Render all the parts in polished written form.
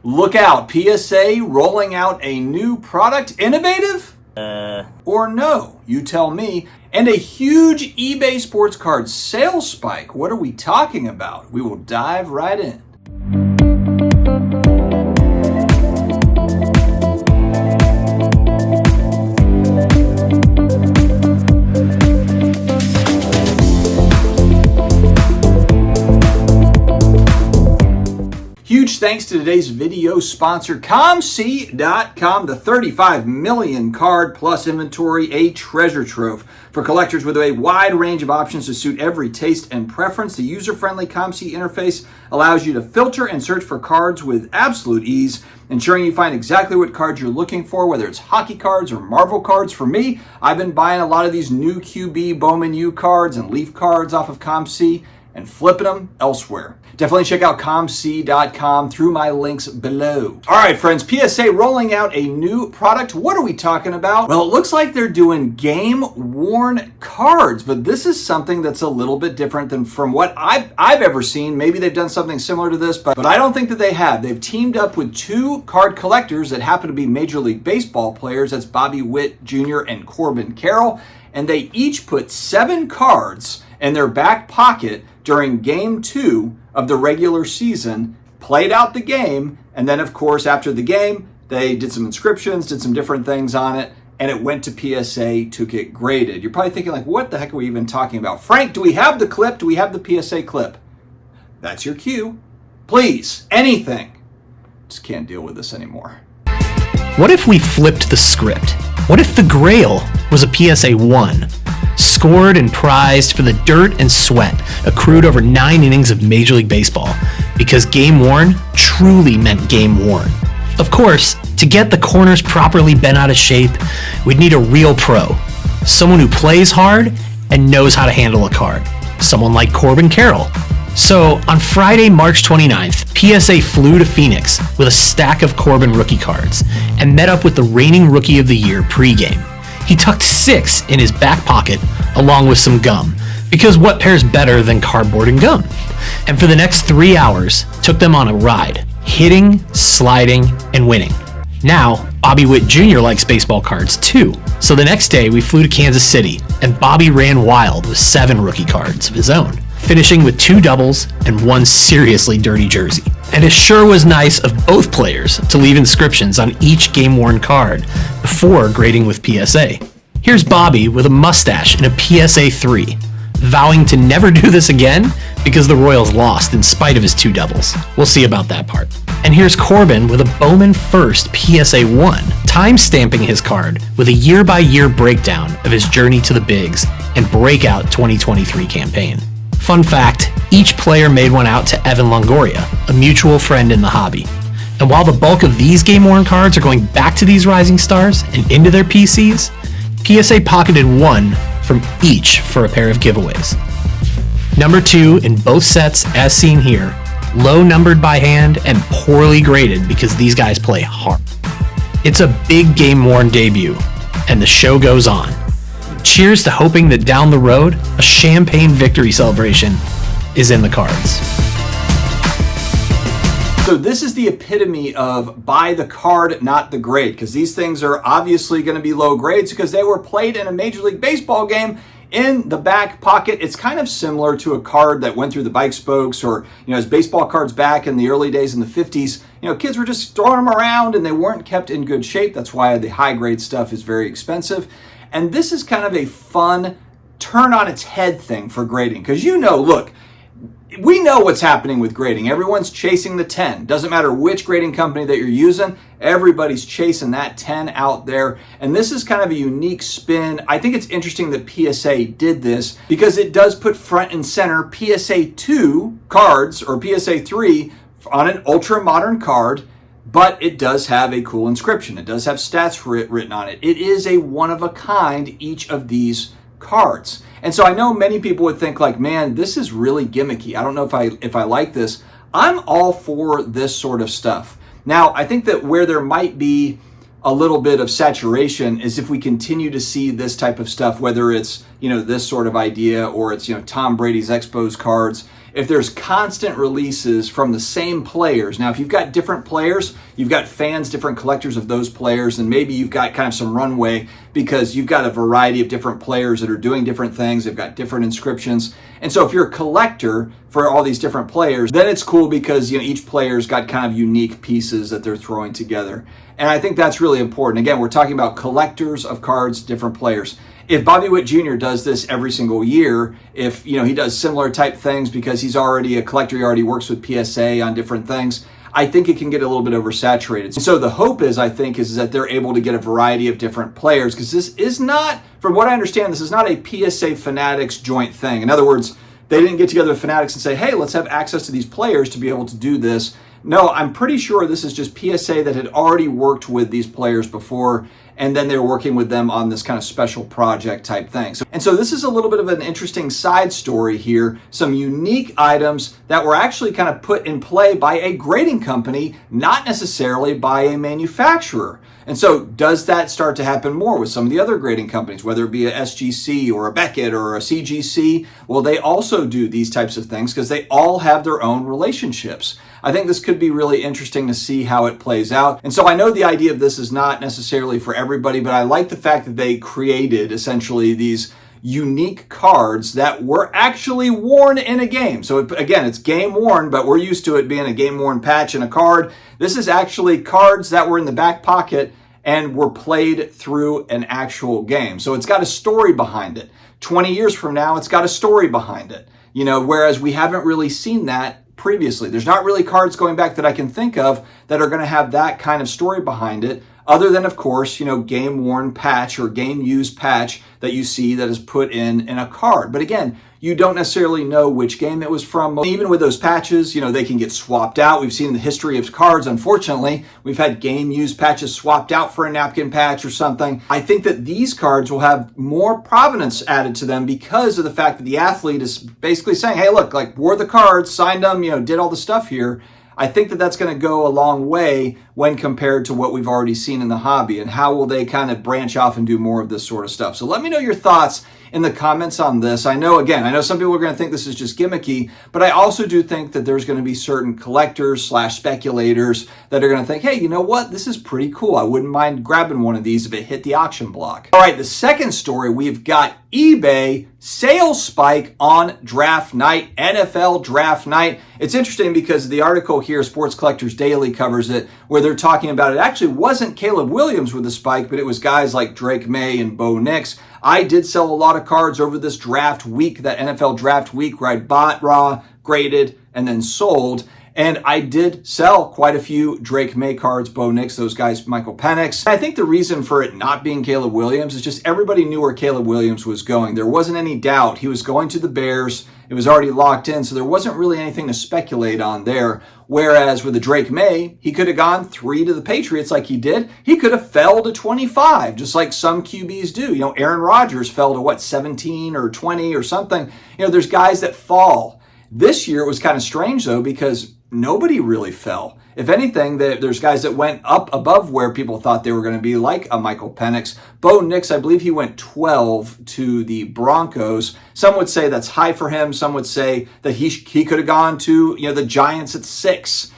Look out, PSA rolling out a new product. Innovative? Or no? You tell me. And a huge eBay sports card sales spike. What are we talking about? We will dive right in. Huge thanks to today's video sponsor, COMC.com, the 35 million card plus inventory, a treasure trove for collectors with a wide range of options to suit every taste and preference. The user-friendly COMC interface allows you to filter and search for cards with absolute ease, ensuring you find exactly what cards you're looking for, whether it's hockey cards or Marvel cards. For me, I've been buying a lot of these new QB Bowman U cards and Leaf cards off of COMC and flipping them elsewhere. Definitely check out COMC.com through my links below. All right, friends, PSA rolling out a new product. What are we talking about? Well, it looks like they're doing game-worn cards, but this is something that's a little bit different than from what I've ever seen. Maybe they've done something similar to this, but I don't think that they have. They've teamed up with two card collectors that happen to be Major League Baseball players. That's Bobby Witt Jr. and Corbin Carroll, and they each put 7 cards in their back pocket during Game 2 of the regular season, played out the game, and then of course after the game they did some inscriptions, did some different things on it, and it went to PSA to get graded. You're probably thinking like, what the heck are we even talking about? Frank, do we have the clip? Do we have the PSA clip? That's your cue. Please, anything. Just can't deal with this anymore. What if we flipped the script? What if the Grail was a PSA 1? Scored and prized for the dirt and sweat accrued over 9 innings of Major League Baseball, because game worn truly meant game worn. Of course, to get the corners properly bent out of shape, we'd need a real pro, someone who plays hard and knows how to handle a card, someone like Corbin Carroll. So on Friday, March 29th, PSA flew to Phoenix with a stack of Corbin rookie cards and met up with the reigning Rookie of the Year pregame. He tucked 6 in his back pocket along with some gum, because what pairs better than cardboard and gum? And for the next 3 hours, took them on a ride, hitting, sliding, and winning. Now, Bobby Witt Jr. likes baseball cards too, so the next day we flew to Kansas City, and Bobby ran wild with 7 rookie cards of his own, finishing with 2 doubles and 1 seriously dirty jersey. And it sure was nice of both players to leave inscriptions on each game-worn card before grading with PSA. Here's Bobby with a mustache in a PSA 3, vowing to never do this again because the Royals lost in spite of his 2 doubles. We'll see about that part. And here's Corbin with a Bowman First PSA 1, time-stamping his card with a year-by-year breakdown of his journey to the bigs and breakout 2023 campaign. Fun fact, each player made one out to Evan Longoria, a mutual friend in the hobby. And while the bulk of these game-worn cards are going back to these rising stars and into their PCs, PSA pocketed 1 from each for a pair of giveaways. Number 2 in both sets as seen here, low numbered by hand and poorly graded because these guys play hard. It's a big game-worn debut, and the show goes on. Cheers to hoping that down the road, a champagne victory celebration is in the cards. So this is the epitome of buy the card, not the grade, because these things are obviously going to be low grades because they were played in a Major League Baseball game in the back pocket. It's kind of similar to a card that went through the bike spokes, or, as baseball cards back in the early days in the 50s, kids were just throwing them around and they weren't kept in good shape. That's why the high grade stuff is very expensive. And this is kind of a fun turn on its head thing for grading. Because look, we know what's happening with grading. Everyone's chasing the 10. Doesn't matter which grading company that you're using, everybody's chasing that 10 out there. And this is kind of a unique spin. I think it's interesting that PSA did this because it does put front and center PSA 2 cards or PSA 3 on an ultra modern card. But it does have a cool inscription. It does have stats written on it. It is a one-of-a-kind, each of these cards. And so I know many people would think like, man, this is really gimmicky. I don't know if I like this. I'm all for this sort of stuff. Now, I think that where there might be a little bit of saturation is if we continue to see this type of stuff, whether it's, this sort of idea or it's, Tom Brady's Expos cards. if there's constant releases from the same players. Now, if you've got different players, you've got fans, different collectors of those players, and maybe you've got kind of some runway because you've got a variety of different players that are doing different things. They've got different inscriptions. And so if you're a collector for all these different players, then it's cool because, each player's got kind of unique pieces that they're throwing together. And I think that's really important. Again, we're talking about collectors of cards, different players. If Bobby Witt Jr. does this every single year, if he does similar type things because he's already a collector, he already works with PSA on different things, I think it can get a little bit oversaturated. So the hope is that they're able to get a variety of different players, because this is not, from what I understand, this is not a PSA Fanatics joint thing. In other words, they didn't get together with Fanatics and say, hey, let's have access to these players to be able to do this. No, I'm pretty sure this is just PSA that had already worked with these players before, and then they're working with them on this kind of special project type thing. So this is a little bit of an interesting side story here. Some unique items that were actually kind of put in play by a grading company, not necessarily by a manufacturer. And so does that start to happen more with some of the other grading companies, whether it be a SGC or a Beckett or a CGC? Well, they also do these types of things because they all have their own relationships. I think this could be really interesting to see how it plays out. And so I know the idea of this is not necessarily for everybody, but I like the fact that they created essentially these unique cards that were actually worn in a game. So again, it's game worn, but we're used to it being a game worn patch in a card. This is actually cards that were in the back pocket and were played through an actual game. So it's got a story behind it. 20 years from now, it's got a story behind it. Whereas we haven't really seen that previously. There's not really cards going back that I can think of that are going to have that kind of story behind it, other than, of course, game worn patch or game used patch that you see that is put in a card. But again, you don't necessarily know which game it was from. Even with those patches, they can get swapped out. We've seen the history of cards, unfortunately. We've had game used patches swapped out for a napkin patch or something. I think that these cards will have more provenance added to them because of the fact that the athlete is basically saying, hey, look, wore the cards, signed them, did all the stuff here. I think that that's going to go a long way when compared to what we've already seen in the hobby, and how will they kind of branch off and do more of this sort of stuff. So let me know your thoughts in the comments on this. I know some people are going to think this is just gimmicky, but I also do think that there's going to be certain collectors / speculators that are going to think, hey, you know what? This is pretty cool. I wouldn't mind grabbing one of these if it hit the auction block. All right, the second story, we've got eBay sales spike on draft night, NFL draft night. It's interesting because the article here, Sports Collectors Daily, covers it, where they're talking about it actually wasn't Caleb Williams with the spike, but it was guys like Drake May and Bo Nix. I did sell a lot of cards over this draft week, that NFL draft week, where I bought raw, graded, and then sold. And I did sell quite a few Drake May cards, Bo Nix, those guys, Michael Penix. I think the reason for it not being Caleb Williams is just everybody knew where Caleb Williams was going. There wasn't any doubt. He was going to the Bears. It was already locked in, so there wasn't really anything to speculate on there. Whereas with the Drake May, he could have gone 3 to the Patriots like he did. He could have fell to 25, just like some QBs do. Aaron Rodgers fell to 17 or 20 or something. There's guys that fall. This year it was kind of strange though, because nobody really fell. If anything, there's guys that went up above where people thought they were going to be, like a Michael Penix. Bo Nix, I believe he went 12 to the Broncos. Some would say that's high for him. Some would say that he could have gone to the Giants at 6.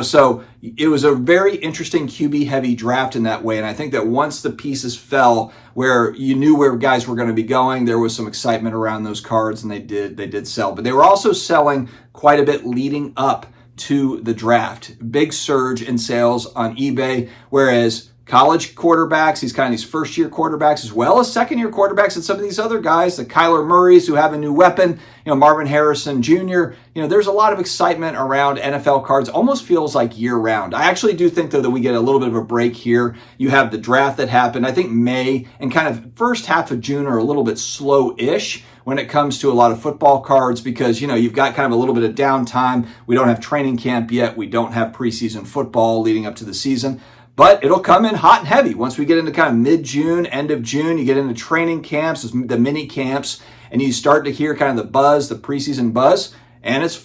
So it was a very interesting QB heavy draft in that way. And I think that once the pieces fell where you knew where guys were going to be going, there was some excitement around those cards, and they did sell. But they were also selling quite a bit leading up to the draft. Big surge in sales on eBay, whereas college quarterbacks, these first-year quarterbacks, as well as second-year quarterbacks, and some of these other guys, the Kyler Murrays who have a new weapon, Marvin Harrison Jr., there's a lot of excitement around NFL cards. Almost feels like year-round. I actually do think, though, that we get a little bit of a break here. You have the draft that happened. I think May and kind of first half of June are a little bit slow-ish when it comes to a lot of football cards, because, you've got kind of a little bit of downtime. We don't have training camp yet. We don't have preseason football leading up to the season. But it'll come in hot and heavy. Once we get into kind of mid-June, end of June, you get into training camps, the mini camps, and you start to hear kind of the buzz, the preseason buzz. and it's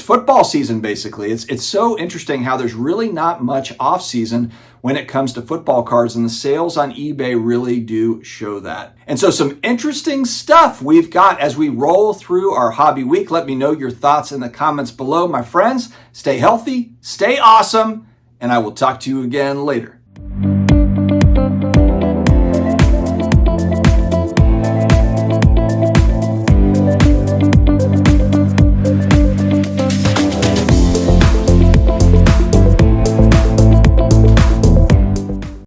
football season basically. It's so interesting how there's really not much off season when it comes to football cards, and the sales on eBay really do show that. And so some interesting stuff we've got as we roll through our hobby week. Let me know your thoughts in the comments below, my friends. Stay healthy, stay awesome, and I will talk to you again later.